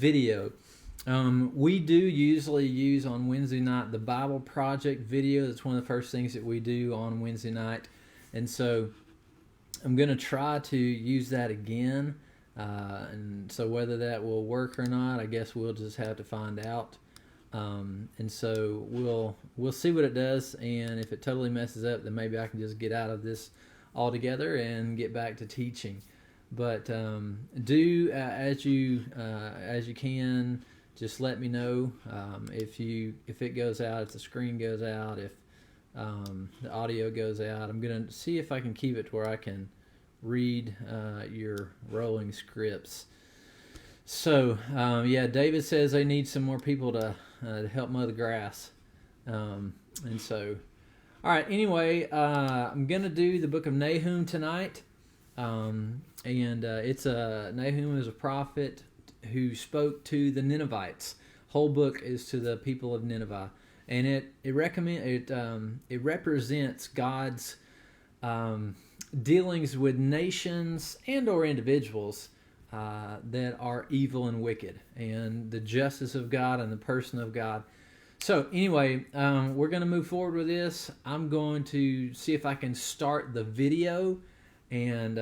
video. We do usually use on Wednesday night the Bible Project video. That's one of the first things that we do on Wednesday night. And so I'm going to try to use that again. And so whether that will work or not, I guess we'll just have to find out. And so we'll see what it does. And if it totally messes up, then maybe I can just get out of this altogether and get back to teaching. But do as you can. Just let me know if it goes out, if the screen goes out, if the audio goes out. I'm going to see if I can keep it to where I can read your rolling scripts. So, David says they need some more people to help mow the grass. And so, all right, anyway, I'm going to do the book of Nahum tonight. Nahum is a prophet who spoke to the Ninevites. Whole book is to the people of Nineveh, and it represents God's dealings with nations and or individuals that are evil and wicked, and the justice of God and the person of God. So anyway, we're going to move forward with this. I'm going to see if I can start the video, and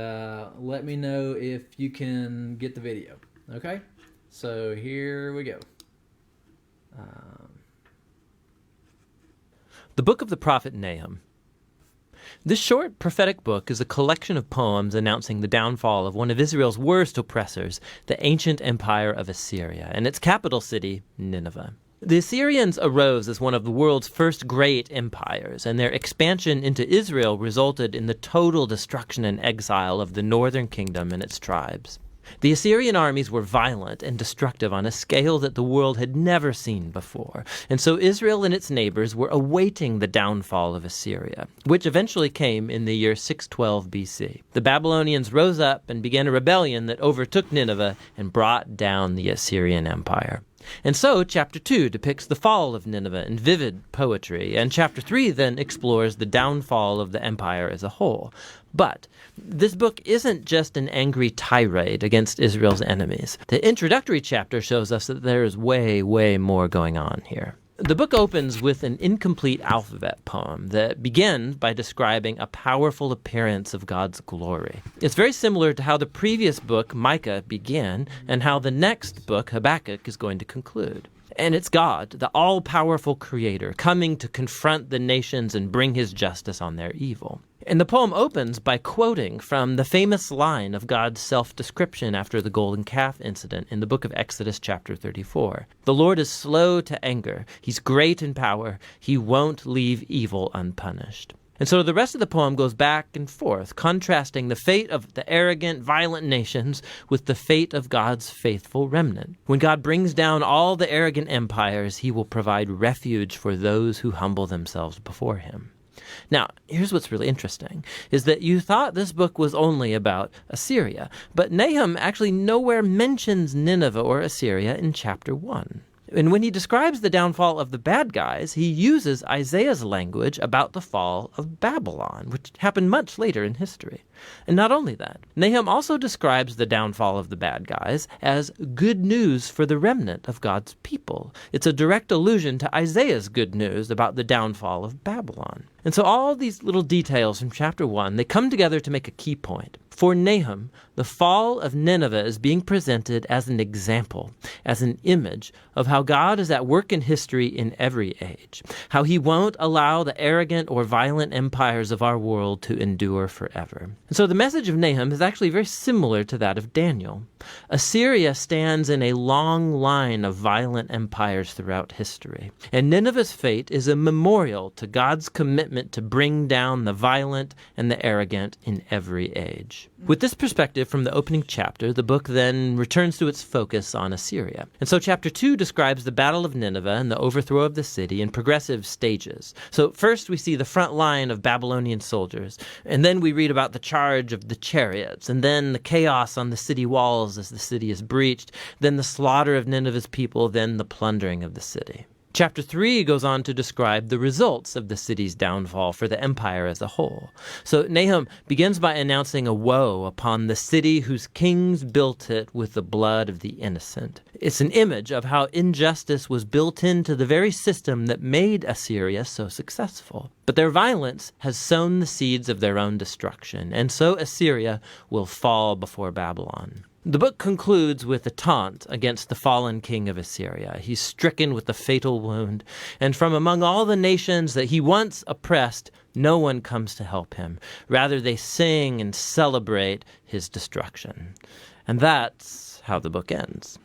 let me know if you can get the video. Okay, so here we go. The book of the prophet Nahum. This short prophetic book is a collection of poems announcing the downfall of one of Israel's worst oppressors, the ancient empire of Assyria, and its capital city, Nineveh. The Assyrians arose as one of the world's first great empires, and their expansion into Israel resulted in the total destruction and exile of the northern kingdom and its tribes. The Assyrian armies were violent and destructive on a scale that the world had never seen before, and so Israel and its neighbors were awaiting the downfall of Assyria, which eventually came in the year 612 BC. The Babylonians rose up and began a rebellion that overtook Nineveh and brought down the Assyrian Empire. And so chapter 2 depicts the fall of Nineveh in vivid poetry, and chapter 3 then explores the downfall of the empire as a whole. But this book isn't just an angry tirade against Israel's enemies. The introductory chapter shows us that there is way, way more going on here. The book opens with an incomplete alphabet poem that begins by describing a powerful appearance of God's glory. It's very similar to how the previous book, Micah, began and how the next book, Habakkuk, is going to conclude. And it's God, the all-powerful creator, coming to confront the nations and bring his justice on their evil. And the poem opens by quoting from the famous line of God's self-description after the golden calf incident in the book of Exodus chapter 34. The Lord is slow to anger. He's great in power. He won't leave evil unpunished. And so the rest of the poem goes back and forth, contrasting the fate of the arrogant, violent nations with the fate of God's faithful remnant. When God brings down all the arrogant empires, he will provide refuge for those who humble themselves before him. Now, here's what's really interesting, is that you thought this book was only about Assyria, but Nahum actually nowhere mentions Nineveh or Assyria in chapter 1. And when he describes the downfall of the bad guys, he uses Isaiah's language about the fall of Babylon, which happened much later in history. And not only that, Nahum also describes the downfall of the bad guys as good news for the remnant of God's people. It's a direct allusion to Isaiah's good news about the downfall of Babylon. And so all these little details from chapter 1, they come together to make a key point. For Nahum, the fall of Nineveh is being presented as an example, as an image of how God is at work in history in every age, how he won't allow the arrogant or violent empires of our world to endure forever. And so the message of Nahum is actually very similar to that of Daniel. Assyria stands in a long line of violent empires throughout history, and Nineveh's fate is a memorial to God's commitment to bring down the violent and the arrogant in every age. With this perspective from the opening chapter, the book then returns to its focus on Assyria. And so chapter 2 describes the Battle of Nineveh and the overthrow of the city in progressive stages. So first we see the front line of Babylonian soldiers, and then we read about the charge of the chariots, and then the chaos on the city walls as the city is breached, then the slaughter of Nineveh's people, then the plundering of the city. Chapter 3 goes on to describe the results of the city's downfall for the empire as a whole. So Nahum begins by announcing a woe upon the city whose kings built it with the blood of the innocent. It's an image of how injustice was built into the very system that made Assyria so successful. But their violence has sown the seeds of their own destruction, and so Assyria will fall before Babylon. The book concludes with a taunt against the fallen king of Assyria. He's stricken with the fatal wound, and from among all the nations that he once oppressed, no one comes to help him. Rather, they sing and celebrate his destruction. And that's how the book ends.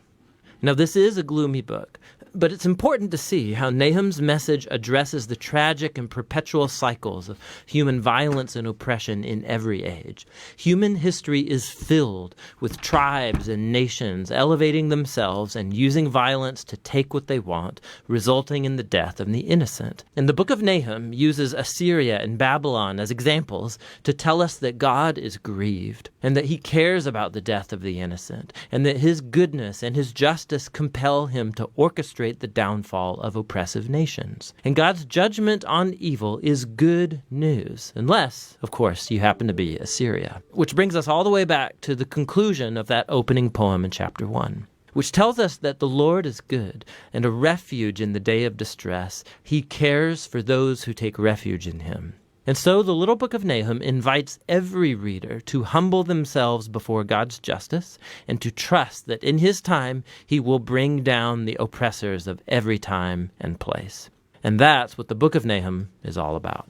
Now, this is a gloomy book, but it's important to see how Nahum's message addresses the tragic and perpetual cycles of human violence and oppression in every age. Human history is filled with tribes and nations elevating themselves and using violence to take what they want, resulting in the death of the innocent. And the book of Nahum uses Assyria and Babylon as examples to tell us that God is grieved and that he cares about the death of the innocent, and that his goodness and his justice compel him to orchestrate the downfall of oppressive nations. And God's judgment on evil is good news, unless, of course, you happen to be Assyria. Which brings us all the way back to the conclusion of that opening poem in chapter 1, which tells us that the Lord is good and a refuge in the day of distress. He cares for those who take refuge in him. And so the little book of Nahum invites every reader to humble themselves before God's justice and to trust that in his time he will bring down the oppressors of every time and place. And that's what the book of Nahum is all about.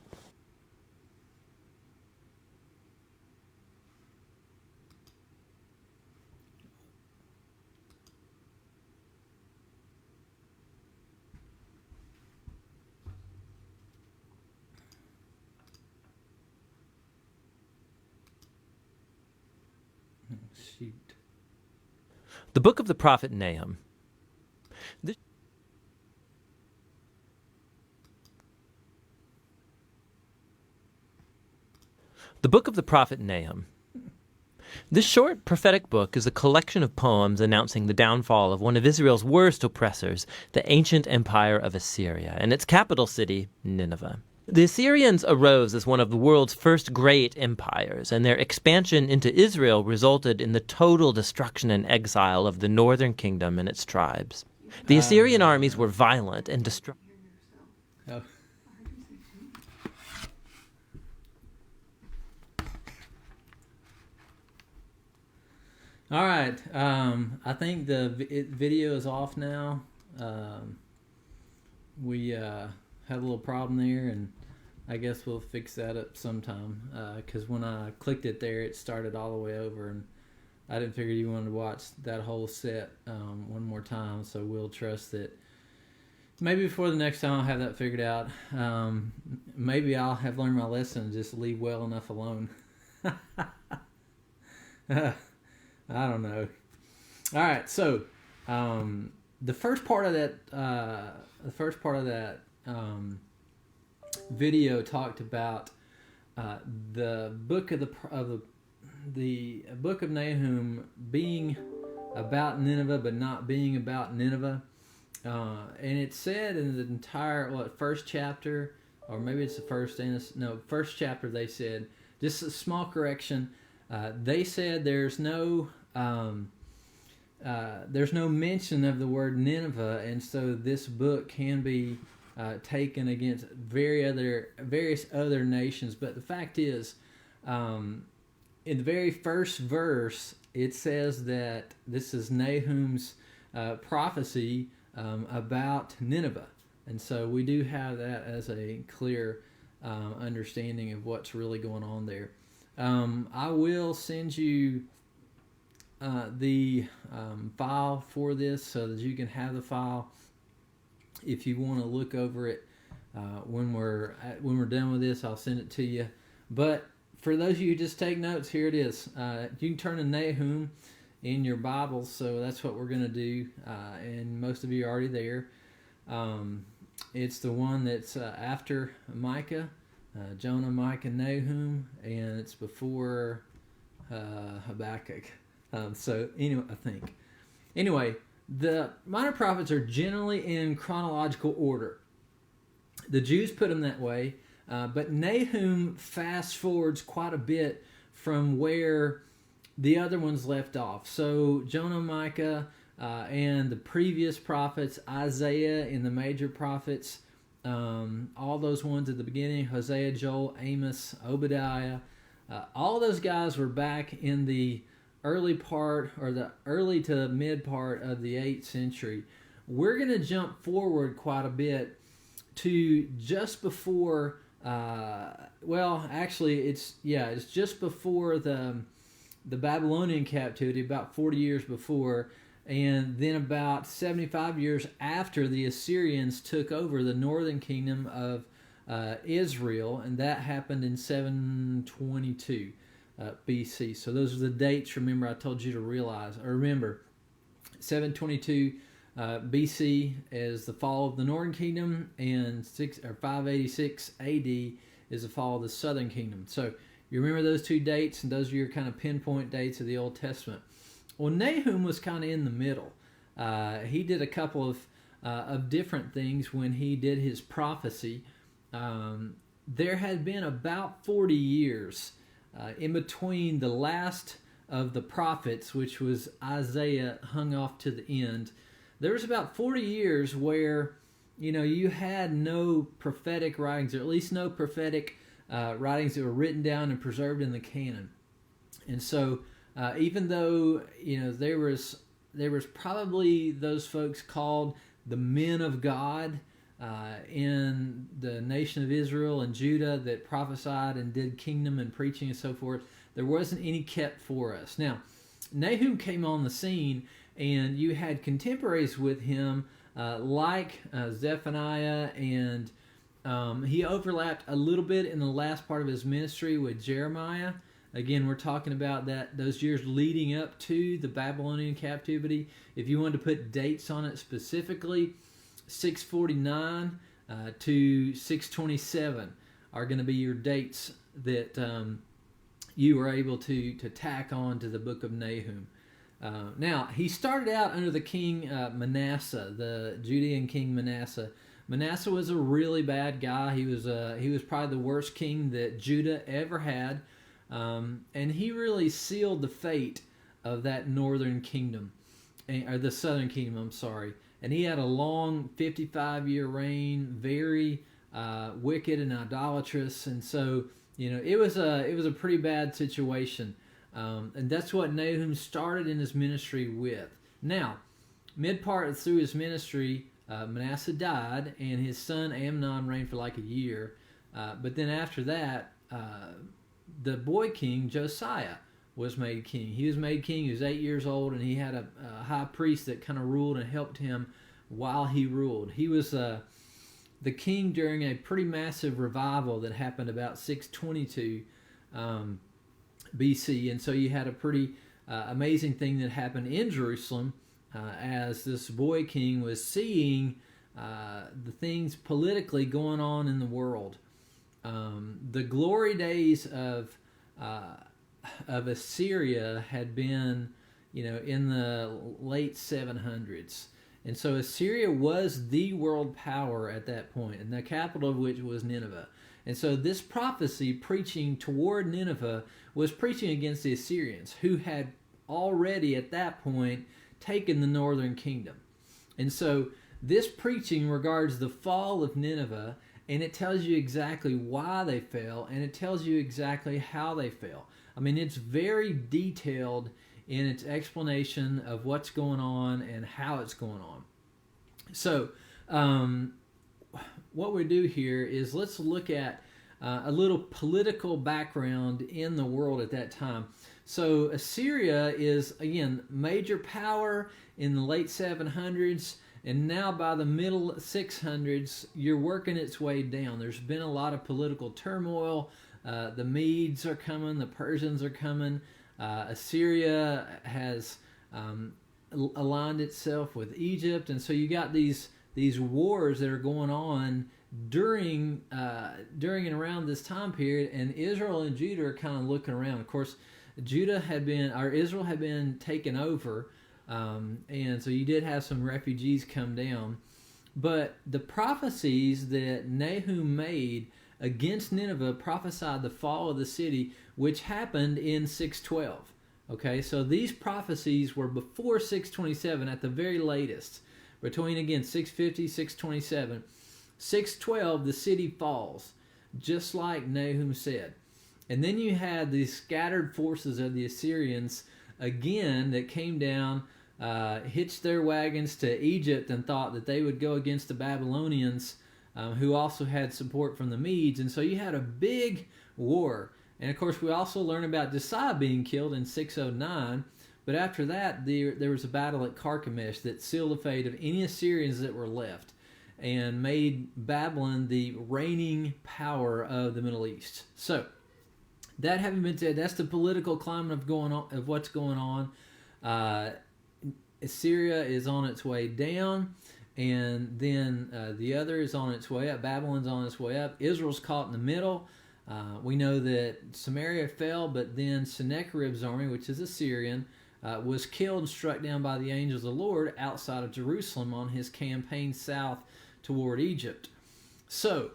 Shoot. The book of the prophet Nahum. The book of the prophet Nahum. This short prophetic book is a collection of poems announcing the downfall of one of Israel's worst oppressors, the ancient empire of Assyria, and its capital city, Nineveh. The Assyrians arose as one of the world's first great empires, and their expansion into Israel resulted in the total destruction and exile of the northern kingdom and its tribes. The Assyrian armies were violent and destructive. Oh. All right. I think the video is off now. We had a little problem there, and I guess we'll fix that up sometime. Because when I clicked it there, it started all the way over, and I didn't figure you wanted to watch that whole set one more time. So we'll trust that. Maybe before the next time I'll have that figured out. Maybe I'll have learned my lesson and just leave well enough alone. I don't know. All right, so the first part of that video talked about the book of the book of Nahum being about Nineveh, but not being about Nineveh. And it said in the entire first chapter, or maybe it's the first chapter. They said, just a small correction. They said there's no mention of the word Nineveh, and so this book can be taken against various other nations. But the fact is, in the very first verse, it says that this is Nahum's prophecy about Nineveh, and so we do have that as a clear understanding of what's really going on there. I will send you the file for this so that you can have the file if you want to look over it when we're done with this. I'll send it to you. But for those of you who just take notes, here it is. You can turn to Nahum in your Bibles, so that's what we're going to do. And most of you are already there. It's the one that's after Micah. Jonah, Micah, Nahum, and it's before Habakkuk. So anyway, I think. Anyway, the minor prophets are generally in chronological order. The Jews put them that way, but Nahum fast forwards quite a bit from where the other ones left off. So Jonah, Micah, and the previous prophets, Isaiah and the major prophets, all those ones at the beginning, Hosea, Joel, Amos, Obadiah, all those guys were back in the early part, or the early to mid part of the 8th century. We're going to jump forward quite a bit to just before, actually it's just before the Babylonian captivity, about 40 years before, and then about 75 years after the Assyrians took over the northern kingdom of Israel, and that happened in 722 BC. So those are the dates. Remember, I told you to remember 722 BC is the fall of the northern kingdom, and 586 AD is the fall of the southern kingdom. So you remember those two dates, and those are your kind of pinpoint dates of the Old Testament. Well, Nahum was kind of in the middle. He did a couple of different things when he did his prophecy. There had been about 40 years in between the last of the prophets, which was Isaiah, hung off to the end. There was about 40 years where, you had no prophetic writings, or at least no prophetic writings that were written down and preserved in the canon. And so even though there was probably those folks called the men of God in the nation of Israel and Judah that prophesied and did kingdom and preaching and so forth, there wasn't any kept for us. Now, Nahum came on the scene, and you had contemporaries with him like Zephaniah, and he overlapped a little bit in the last part of his ministry with Jeremiah. Again, we're talking about those years leading up to the Babylonian captivity. If you wanted to put dates on it specifically, 649 to 627 are going to be your dates that you were able to tack on to the book of Nahum. Now, he started out under the king Manasseh, the Judean king Manasseh. Manasseh was a really bad guy. He was probably the worst king that Judah ever had. And he really sealed the fate of that northern kingdom, or the southern kingdom, I'm sorry. And he had a long 55-year reign, very wicked and idolatrous, and so it was a pretty bad situation. And that's what Nahum started in his ministry with. Now, mid-part through his ministry, Manasseh died, and his son Amnon reigned for like a year. But then after that, the boy king Josiah was made king. He was made king. He was 8 years old, and he had a high priest that kind of ruled and helped him while he ruled. He was the king during a pretty massive revival that happened about 622 BC, and so you had a pretty amazing thing that happened in Jerusalem as this boy king was seeing the things politically going on in the world. The glory days of Assyria had been, in the late 700s. And so Assyria was the world power at that point, and the capital of which was Nineveh. And so this prophecy preaching toward Nineveh was preaching against the Assyrians, who had already at that point taken the northern kingdom. And so this preaching regards the fall of Nineveh, and it tells you exactly why they fell, and it tells you exactly how they fell. I mean, it's very detailed in its explanation of what's going on and how it's going on. So, what we do here is let's look at a little political background in the world at that time. So, Assyria is, again, major power in the late 700s, and now by the middle 600s, you're working its way down. There's been a lot of political turmoil. The Medes are coming, the Persians are coming. Assyria has aligned itself with Egypt, and so you got these wars that are going on during and around this time period, and Israel and Judah are kind of looking around. Of course, Israel had been taken over And so you did have some refugees come down. But the prophecies that Nahum made against Nineveh prophesied the fall of the city, which happened in 612. Okay, so these prophecies were before 627 at the very latest. Between, again, 650, 627. 612, the city falls, just like Nahum said. And then you had the scattered forces of the Assyrians, again, that came down, hitched their wagons to Egypt and thought that they would go against the Babylonians, who also had support from the Medes. And so you had a big war. And of course, we also learn about Josiah being killed in 609. But after that, there was a battle at Carchemish that sealed the fate of any Assyrians that were left and made Babylon the reigning power of the Middle East. So, that having been said, that's the political climate of what's going on. Assyria is on its way down, and then the other is on its way up. Babylon's on its way up. Israel's caught in the middle. We know that Samaria fell, but then Sennacherib's army, which is Assyrian, was killed and struck down by the angels of the Lord outside of Jerusalem on his campaign south toward Egypt. So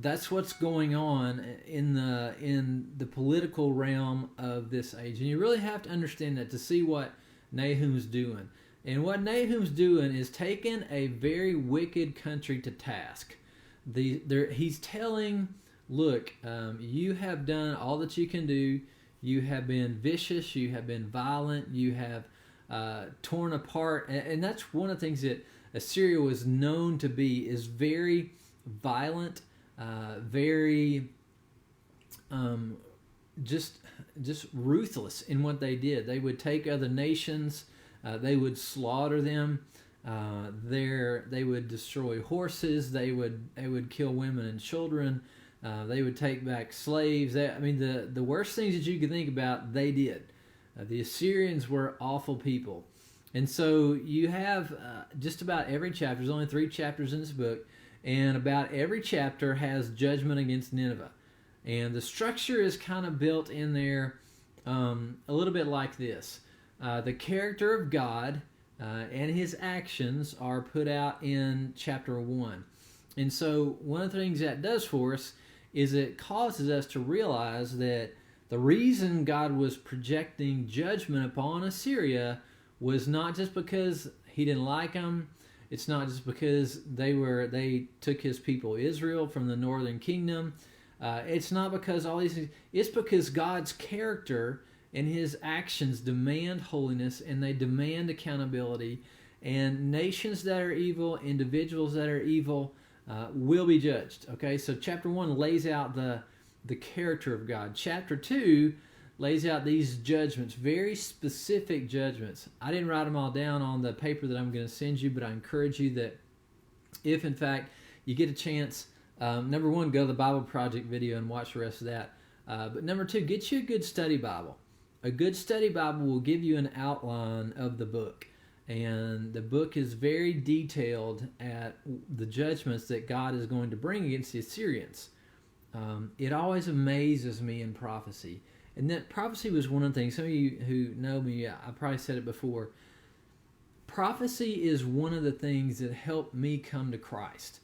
that's what's going on in the political realm of this age, and you really have to understand that to see what Nahum's doing. And what Nahum's doing is taking a very wicked country to task. He's telling, look, you have done all that you can do. You have been vicious. You have been violent. You have torn apart. And that's one of the things that Assyria was known to be, is very violent, very just ruthless in what they did. They would take other nations. They would slaughter them. They would destroy horses. They would kill women and children. They would take back slaves. The worst things that you could think about, they did. The Assyrians were awful people. And so you have just about every chapter, there's only 3 chapters in this book, and about every chapter has judgment against Nineveh. And the structure is kind of built in there a little bit like this. The character of God and his actions are put out in chapter 1. And so one of the things that does for us is it causes us to realize that the reason God was projecting judgment upon Assyria was not just because he didn't like them. It's not just because they took his people Israel from the northern kingdom. It's not because all these things. It's because God's character and his actions demand holiness, and they demand accountability. And nations that are evil, individuals that are evil, will be judged. Okay, so chapter 1 lays out the character of God. Chapter 2 lays out these judgments, very specific judgments. I didn't write them all down on the paper that I'm going to send you, but I encourage you that if, in fact, you get a chance, number 1, go to the Bible Project video and watch the rest of that. But number 2, get you a good study Bible. A good study Bible will give you an outline of the book. And the book is very detailed at the judgments that God is going to bring against the Assyrians. It always amazes me in prophecy. And that prophecy was one of the things, some of you who know me, I probably said it before, prophecy is one of the things that helped me come to Christ.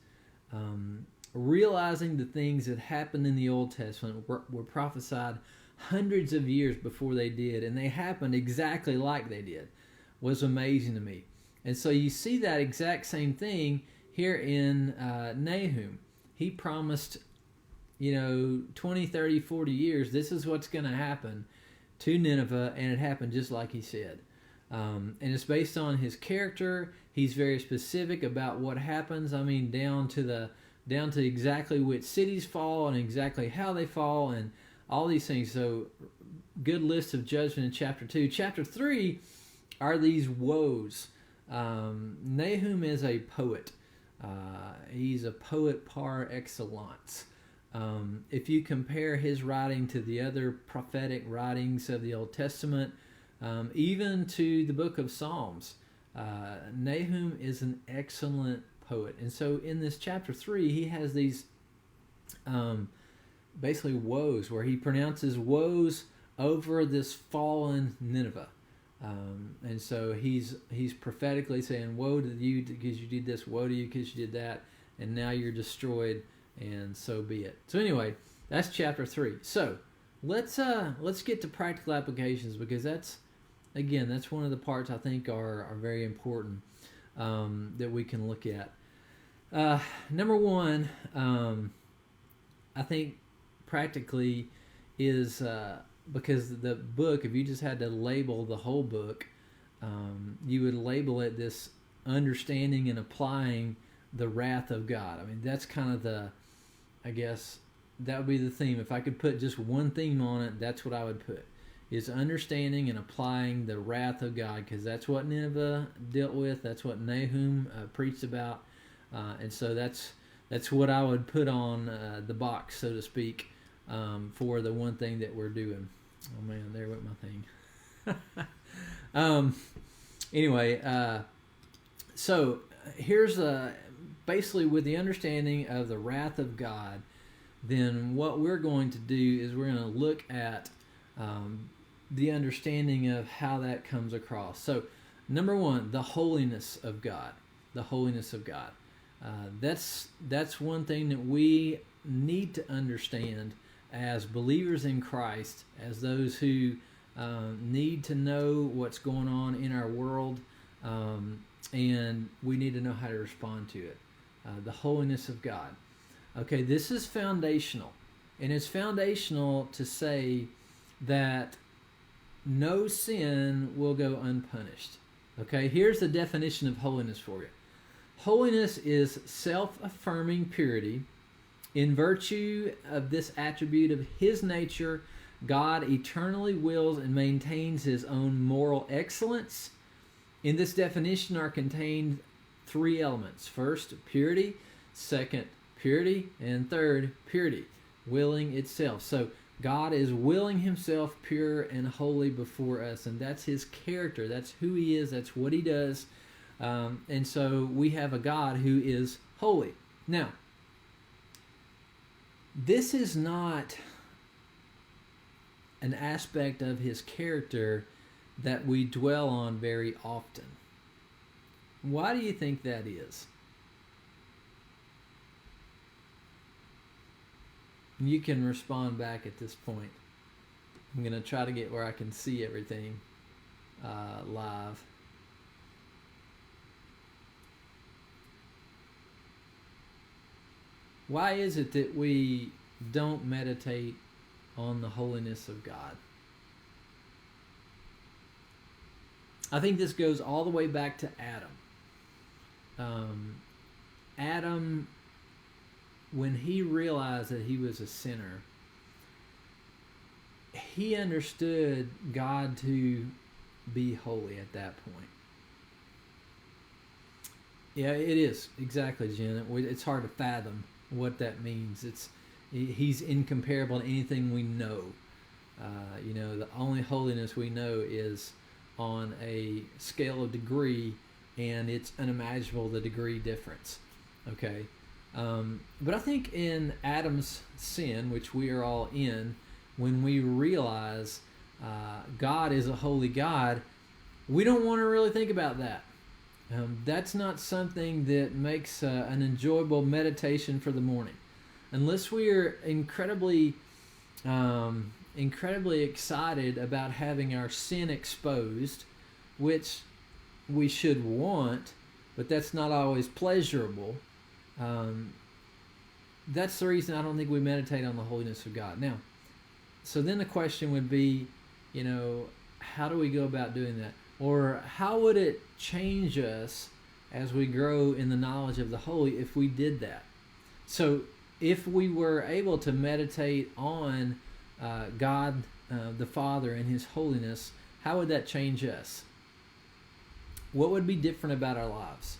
Realizing the things that happened in the Old Testament were prophesied hundreds of years before they did, and they happened exactly like they did, was amazing to me. And so you see that exact same thing here in Nahum. He promised, 20, 30, 40 years, this is what's going to happen to Nineveh, and it happened just like he said. And it's based on his character. He's very specific about what happens. Down to exactly which cities fall and exactly how they fall and all these things. So good list of judgment in chapter 2. Chapter 3 are these woes. Nahum is a poet. He's a poet par excellence. If you compare his writing to the other prophetic writings of the Old Testament, even to the book of Psalms, Nahum is an excellent poet. And so in this chapter 3, he has these basically woes, where he pronounces woes over this fallen Nineveh. And so he's prophetically saying, "Woe to you because you did this! Woe to you because you did that! And now you're destroyed, and so be it." So anyway, that's chapter 3. So let's get to practical applications, because that's one of the parts I think are very important, that we can look at. Number one, I think practically is because the book, if you just had to label the whole book, you would label it this understanding and applying the wrath of God. I mean, that's kind of I guess that would be the theme. If I could put just one theme on it, that's what I would put, is understanding and applying the wrath of God, because that's what Nineveh dealt with. That's what Nahum preached about. And so that's what I would put on the box, so to speak, for the one thing that we're doing. Oh man, there went my thing. Anyway, so here's basically with the understanding of the wrath of God, then what we're going to do is we're going to look at the understanding of how that comes across. So, number one, the holiness of God. The holiness of God. That's one thing that we need to understand as believers in Christ, as those who need to know what's going on in our world, and we need to know how to respond to it. The holiness of God. Okay, this is foundational, and it's foundational to say that no sin will go unpunished. Okay, here's the definition of holiness for you. Holiness is self-affirming purity. In virtue of this attribute of His nature, God eternally wills and maintains His own moral excellence. In this definition are contained 3 elements. First, purity. Second, purity. And third, purity, willing itself. So God is willing Himself pure and holy before us, and that's His character. That's who He is. That's what He does. And so we have a God who is holy. Now, this is not an aspect of His character that we dwell on very often. Why do you think that is? You can respond back at this point. I'm going to try to get where I can see everything live. Why is it that we don't meditate on the holiness of God? I think this goes all the way back to Adam. Adam, when he realized that he was a sinner, he understood God to be holy at that point. Yeah, it is. Exactly, Jen. It's hard to fathom what that means. He's incomparable to anything we know. The only holiness we know is on a scale of degree, and it's unimaginable, the degree difference. Okay, but I think in Adam's sin, which we are all in, when we realize God is a holy God, we don't want to really think about that. That's not something that makes an enjoyable meditation for the morning, unless we are incredibly excited about having our sin exposed, which we should want, but that's not always pleasurable. That's the reason I don't think we meditate on the holiness of God. Now, so then the question would be, how do we go about doing that? Or how would it change us as we grow in the knowledge of the holy if we did that? So if we were able to meditate on God the Father and His holiness, how would that change us? What would be different about our lives?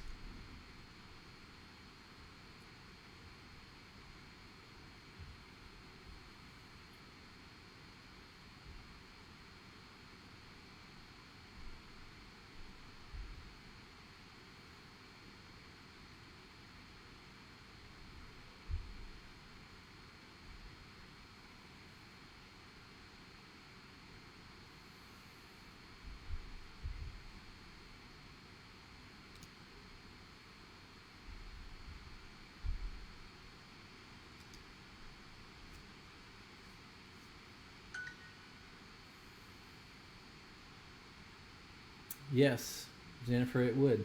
Yes, Jennifer, it would.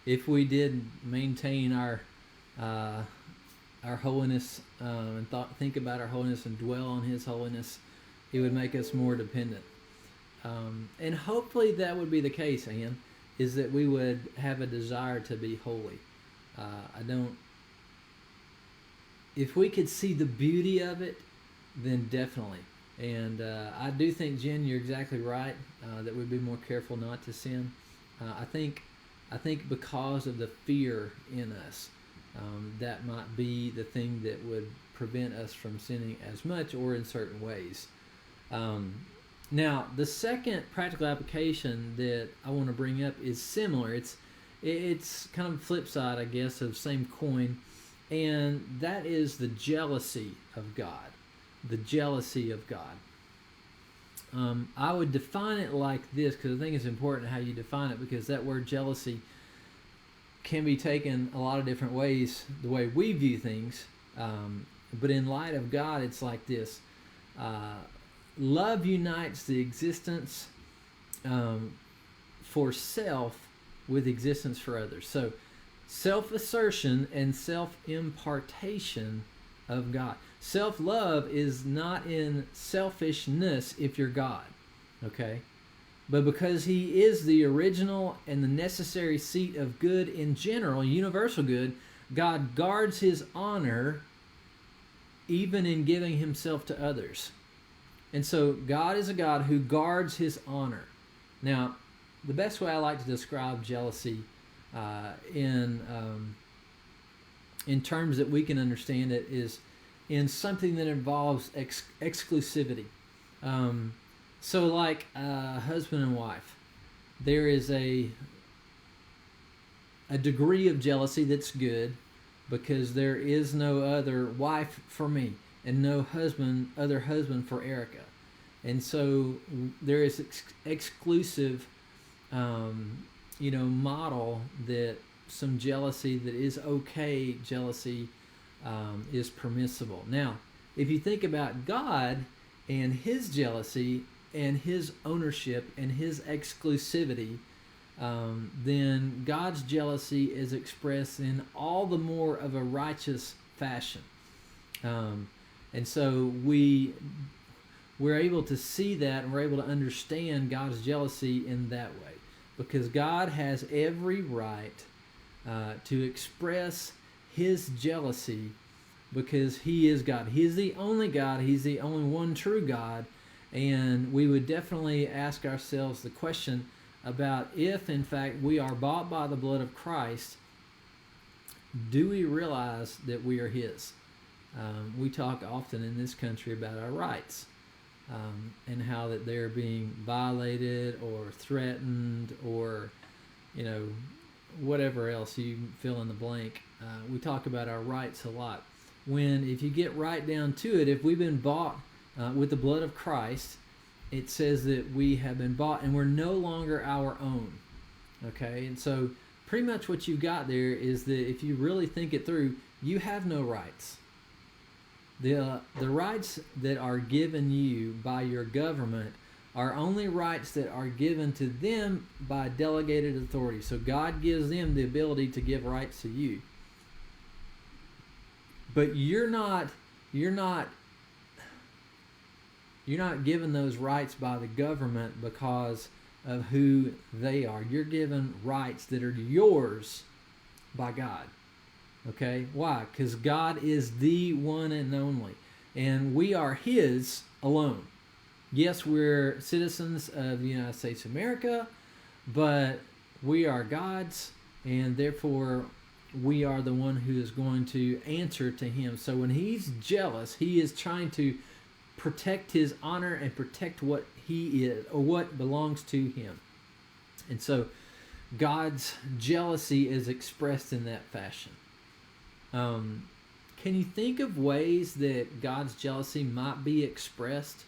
If we did maintain uh, our holiness and think about our holiness and dwell on His holiness, it would make us more dependent. And hopefully that would be the case, Ann, is that we would have a desire to be holy. I don't. If we could see the beauty of it, then definitely. And I do think, Jen, you're exactly right that we'd be more careful not to sin. I think because of the fear in us, that might be the thing that would prevent us from sinning as much or in certain ways. Now, the second practical application that I want to bring up is similar. It's kind of flip side, I guess, of same coin, and that is the jealousy of God. The jealousy of God. I would define it like this because I think it's important how you define it, because that word jealousy can be taken a lot of different ways, the way we view things. But in light of God, it's like this. Love unites the existence for self with existence for others. So self-assertion and self-impartation of God. Self-love is not in selfishness if you're God, okay? But because He is the original and the necessary seat of good in general, universal good, God guards His honor even in giving Himself to others. And so God is a God who guards His honor. Now, the best way I like to describe jealousy in terms that we can understand it is in something that involves exclusivity. So like husband and wife, there is a degree of jealousy that's good because there is no other wife for me and no other husband for Erica. And so there is exclusive, model that some jealousy that is okay, jealousy is permissible. Now, if you think about God and His jealousy and His ownership and His exclusivity, then God's jealousy is expressed in all the more of a righteous fashion. And so we're able to see that, and we're able to understand God's jealousy in that way, because God has every right to express His jealousy because He is God. He is the only God. He's the only one true God. And we would definitely ask ourselves the question about if, in fact, we are bought by the blood of Christ, do we realize that we are His? We talk often in this country about our rights and how that they're being violated or threatened or, whatever else you fill in the blank. We talk about our rights a lot. When, if you get right down to it, if we've been bought with the blood of Christ, it says that we have been bought and we're no longer our own. Okay, and so pretty much what you've got there is that if you really think it through, you have no rights. The rights that are given you by your government are only rights that are given to them by delegated authority. So God gives them the ability to give rights to you. But you're not given those rights by the government because of who they are. You're given rights that are yours by God. Okay? Why? Because God is the one and only. And we are His alone. Yes, we're citizens of the United States of America, but we are God's, and therefore we are the one who is going to answer to Him. So when He's jealous, He is trying to protect His honor and protect what He is, or what belongs to Him. And so God's jealousy is expressed in that fashion. Can you think of ways that God's jealousy might be expressed?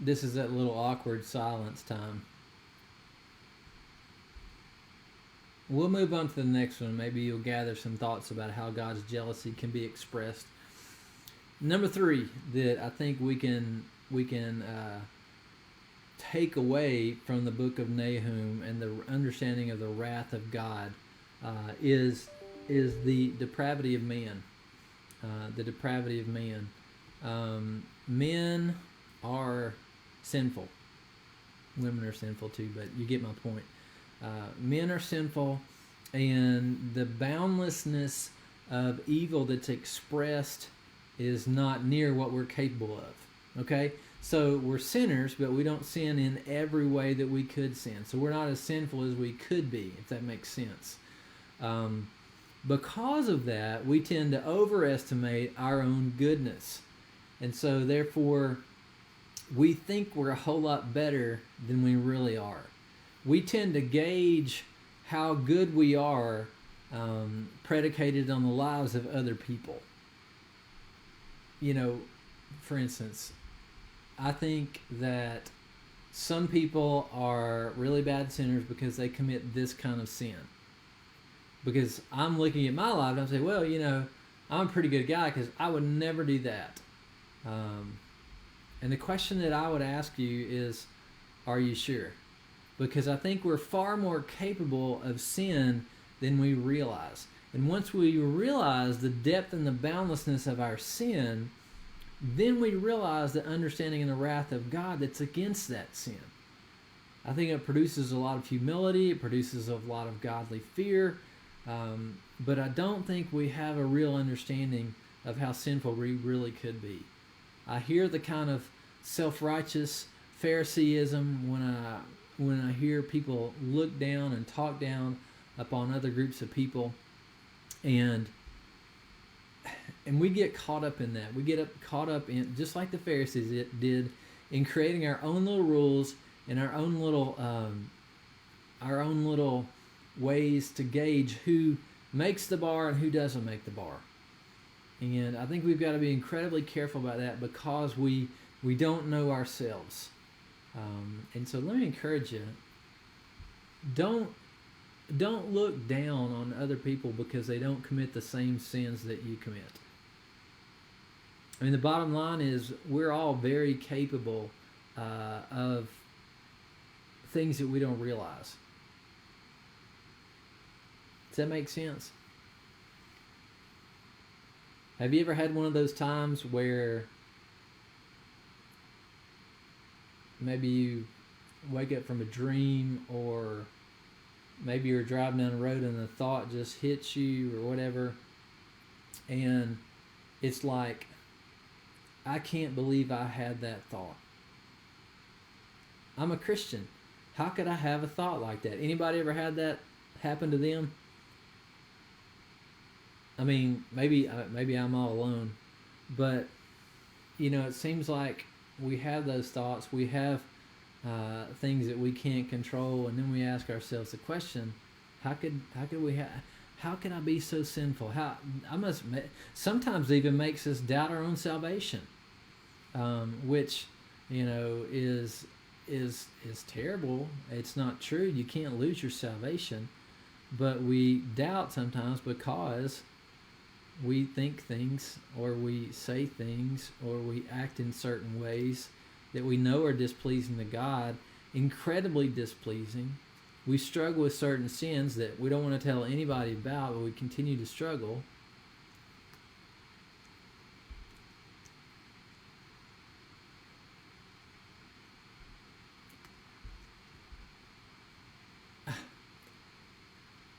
this is that little awkward silence time. We'll move on to the next one. Maybe you'll gather some thoughts about how God's jealousy can be expressed. Number 3 that I think we can take away from the book of Nahum and the understanding of the wrath of God is the depravity of man. The depravity of man. Men are sinful. Women are sinful too, but you get my point. Men are sinful, and the boundlessness of evil that's expressed is not near what we're capable of. Okay? So we're sinners, but we don't sin in every way that we could sin. So we're not as sinful as we could be, if that makes sense. Because of that, we tend to overestimate our own goodness. And so therefore, we think we're a whole lot better than we really are. We tend to gauge how good we are predicated on the lives of other people. You know, for instance, I think that some people are really bad sinners because they commit this kind of sin. Because I'm looking at my life and I'm saying, well, you know, I'm a pretty good guy because I would never do that. And the question that I would ask you is, are you sure? Because I think we're far more capable of sin than we realize. And once we realize the depth and the boundlessness of our sin, then we realize the understanding and the wrath of God that's against that sin. I think it produces a lot of humility. It produces a lot of godly fear. But I don't think we have a real understanding of how sinful we really could be. I hear the kind of self-righteous Phariseeism when I hear people look down and talk down upon other groups of people, and we get caught up in that. We get caught up in, just like the Pharisees did, in creating our own little rules and our own little ways to gauge who makes the bar and who doesn't make the bar. And I think we've got to be incredibly careful about that because we don't know ourselves. And so let me encourage you, don't look down on other people because they don't commit the same sins that you commit. I mean, the bottom line is we're all very capable of things that we don't realize. Does that make sense? Have you ever had one of those times where maybe you wake up from a dream, or maybe you're driving down the road and the thought just hits you or whatever, and it's like, I can't believe I had that thought. I'm a Christian. How could I have a thought like that? Anybody ever had that happen to them? I mean, maybe I'm all alone, but you know, it seems like we have those thoughts. We have things that we can't control, and then we ask ourselves the question: How could I be so sinful? Sometimes even makes us doubt our own salvation, which you know is terrible. It's not true. You can't lose your salvation, but we doubt sometimes because we think things, or we say things, or we act in certain ways that we know are displeasing to God, incredibly displeasing. We struggle with certain sins that we don't want to tell anybody about, but we continue to struggle.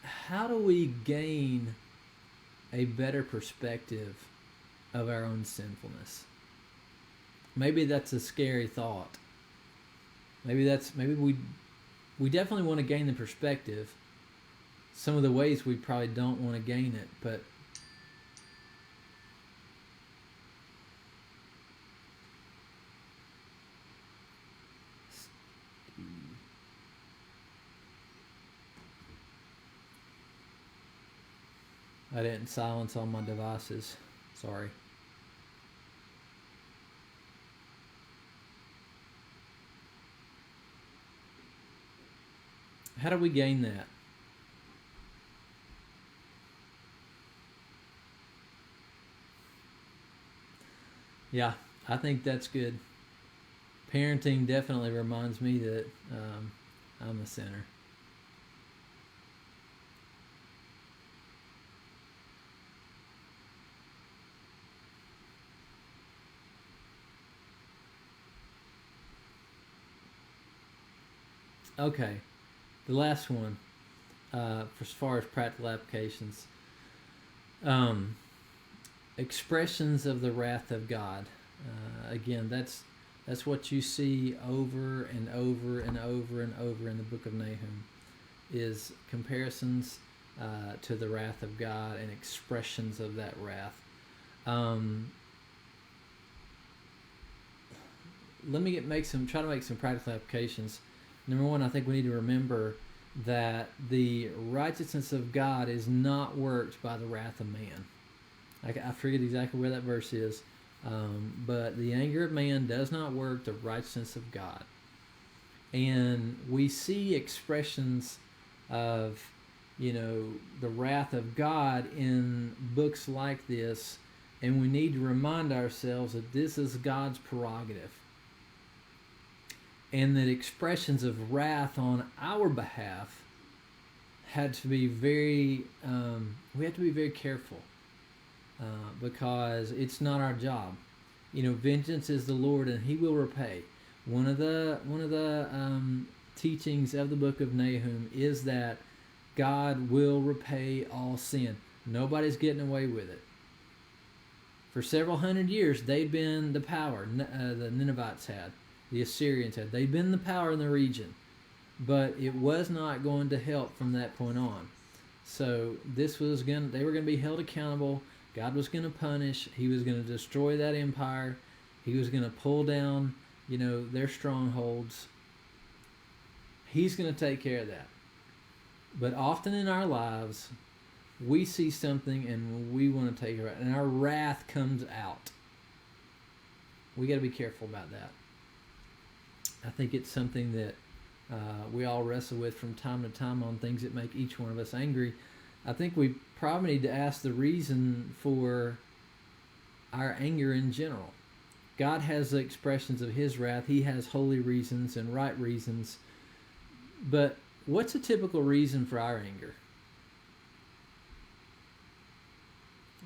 How do we gain a better perspective of our own sinfulness? Maybe that's a scary thought. Maybe we definitely want to gain the perspective. Some of the ways we probably don't want to gain it, but I didn't silence all my devices. Sorry. How do we gain that? Yeah, I think that's good. Parenting definitely reminds me that I'm a sinner. Okay, the last one, for as far as practical applications, um, expressions of the wrath of God. Again, that's what you see over and over and over and over in the book of Nahum, is comparisons to the wrath of God and expressions of that wrath. Um, Let me try to make some practical applications. Number one, I think we need to remember that the righteousness of God is not worked by the wrath of man. I forget exactly where that verse is, but the anger of man does not work the righteousness of God. And we see expressions of, the wrath of God in books like this, and we need to remind ourselves that this is God's prerogative, and that expressions of wrath on our behalf had to be we have to be very careful, because it's not our job. Vengeance is the Lord, and He will repay. One of the teachings of the book of Nahum is that God will repay all sin. Nobody's getting away with it. For several hundred years, they'd been the power. The Ninevites had, the Assyrians had. They'd been the power in the region, but it was not going to help from that point on. So they were going to be held accountable. God was going to punish. He was going to destroy that empire. He was going to pull down, their strongholds. He's going to take care of that. But often in our lives, we see something and we want to take care of it, and our wrath comes out. We got to be careful about that. I think it's something that we all wrestle with from time to time on things that make each one of us angry. I think we probably need to ask the reason for our anger in general. God has the expressions of His wrath. He has holy reasons and right reasons. But what's a typical reason for our anger?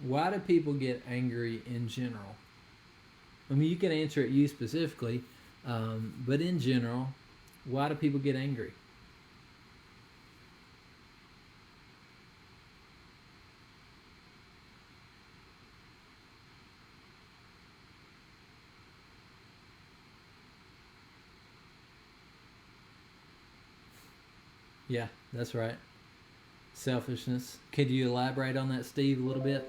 Why do people get angry in general? I mean, you can answer it you specifically, but in general, why do people get angry? Yeah, that's right. Selfishness. Could you elaborate on that, Steve, a little bit?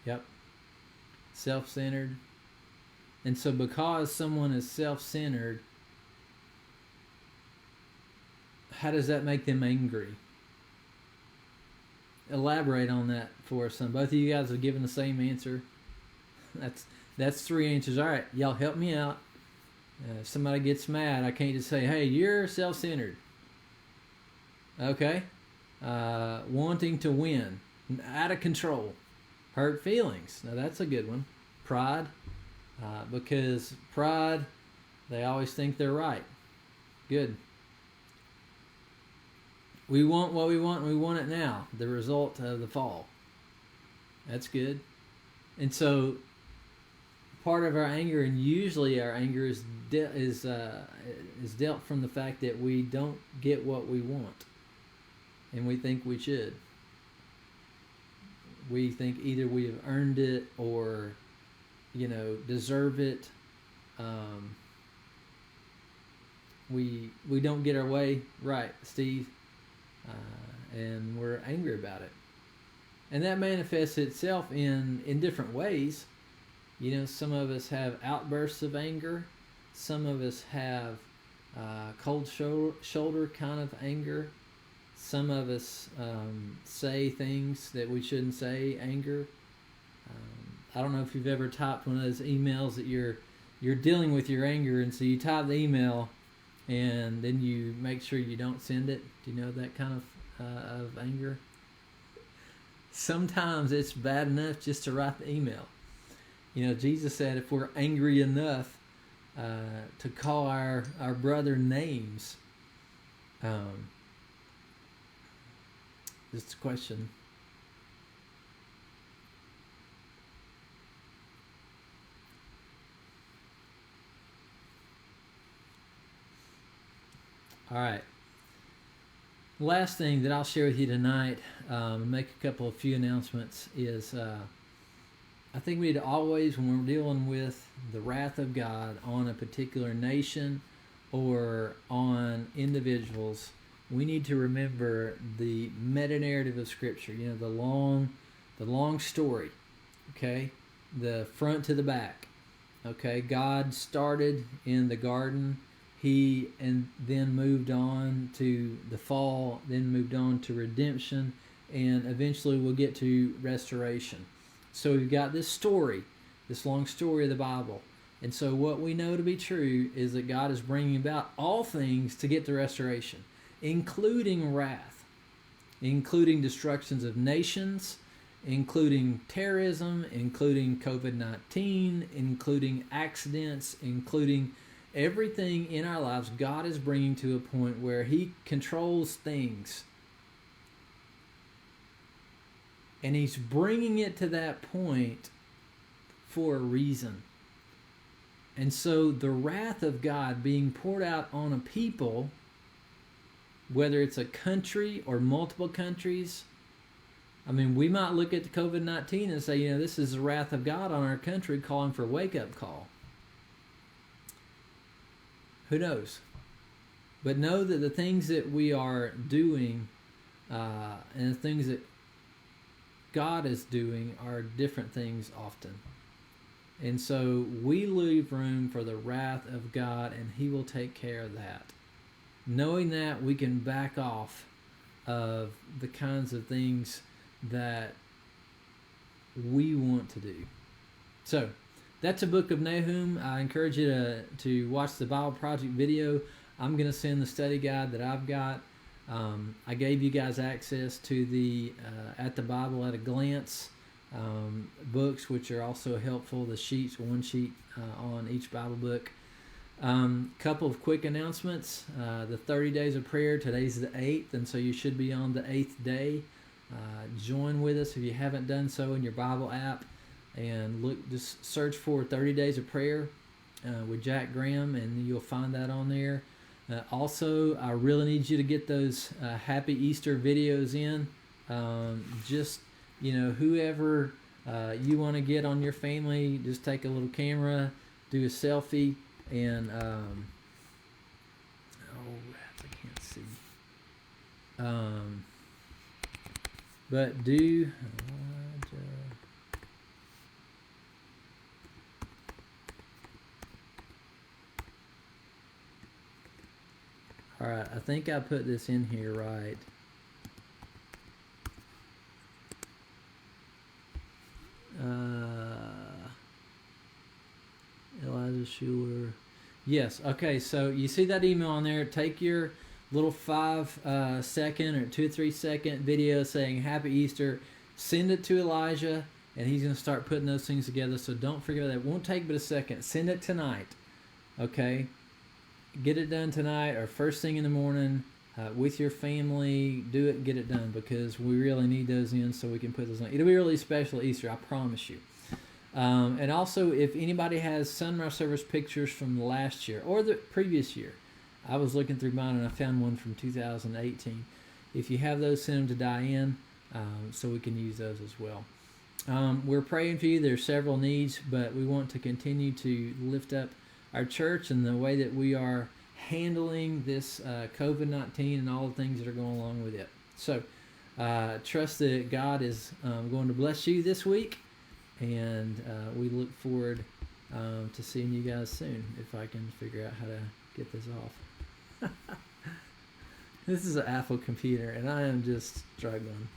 Yep. Self-centered. And so because someone is self-centered, how does that make them angry? Elaborate on that for us, son. Both of you guys have given the same answer. That's three answers. All right, y'all help me out. If somebody gets mad, I can't just say, hey, you're self-centered. Okay? Wanting to win. Out of control. Hurt feelings. Now that's a good one. Pride. Because pride, they always think they're right. Good. We want what we want, and we want it now. The result of the fall. That's good. And so, part of our anger, and usually our anger is dealt from the fact that we don't get what we want, and we think we should. We think either we have earned it or, deserve it. We don't get our way right, Steve. And we're angry about it, and that manifests itself in different ways. Some of us have outbursts of anger, some of us have cold shoulder kind of anger, some of us say things that we shouldn't say. Anger. I don't know if you've ever typed one of those emails that you're dealing with your anger, and so you type the email, and then you make sure you don't send it. Do you know that kind of anger? Sometimes it's bad enough just to write the email. You know, Jesus said if we're angry enough to call our brother names, just a question. All right. Last thing that I'll share with you tonight, make a few announcements, is I think we need to always, when we're dealing with the wrath of God on a particular nation or on individuals, we need to remember the meta-narrative of Scripture. You know, the long story, okay? The front to the back, okay? God started in the garden. And then moved on to the fall, then moved on to redemption, and eventually we'll get to restoration. So we've got this story, this long story of the Bible. And so what we know to be true is that God is bringing about all things to get to restoration, including wrath, including destructions of nations, including terrorism, including COVID-19, including accidents, including everything in our lives. God is bringing to a point where He controls things. And He's bringing it to that point for a reason. And so the wrath of God being poured out on a people, whether it's a country or multiple countries, I mean, we might look at the COVID-19 and say, you know, this is the wrath of God on our country calling for a wake-up call. Who knows? But know that the things that we are doing and the things that God is doing are different things often. And so we leave room for the wrath of God, and He will take care of that. Knowing that, we can back off of the kinds of things that we want to do. So, that's a book of Nahum. I encourage you to watch the Bible Project video. I'm going to send the study guide that I've got. I gave you guys access to the At the Bible at a Glance books, which are also helpful. The sheets, one sheet on each Bible book. Couple of quick announcements. The 30 days of prayer, today's the 8th, and so you should be on the 8th day. Join with us if you haven't done so in your Bible app. And just search for 30 Days of Prayer with Jack Graham, and you'll find that on there. Also, I really need you to get those Happy Easter videos in. Just, you know, whoever you want to get on your family, just take a little camera, do a selfie, and I can't see. But do. Alright, I think I put this in here right. Elijah Schuler. Yes, okay, so you see that email on there. Take your little 5-second or 2 or 3 second video saying Happy Easter. Send it to Elijah, and he's going to start putting those things together. So don't forget that. It won't take but a second. Send it tonight, okay? Get it done tonight or first thing in the morning with your family. Do it and get it done, because we really need those in so we can put those on. It'll be really special Easter, I promise you. And also, if anybody has sunrise service pictures from last year or the previous year, I was looking through mine and I found one from 2018. If you have those, send them to Diane so we can use those as well. We're praying for you. There's several needs, but we want to continue to lift up our church and the way that we are handling this COVID-19 and all the things that are going along with it. So trust that God is going to bless you this week, and we look forward to seeing you guys soon, if I can figure out how to get this off. This is an Apple computer, and I am just struggling.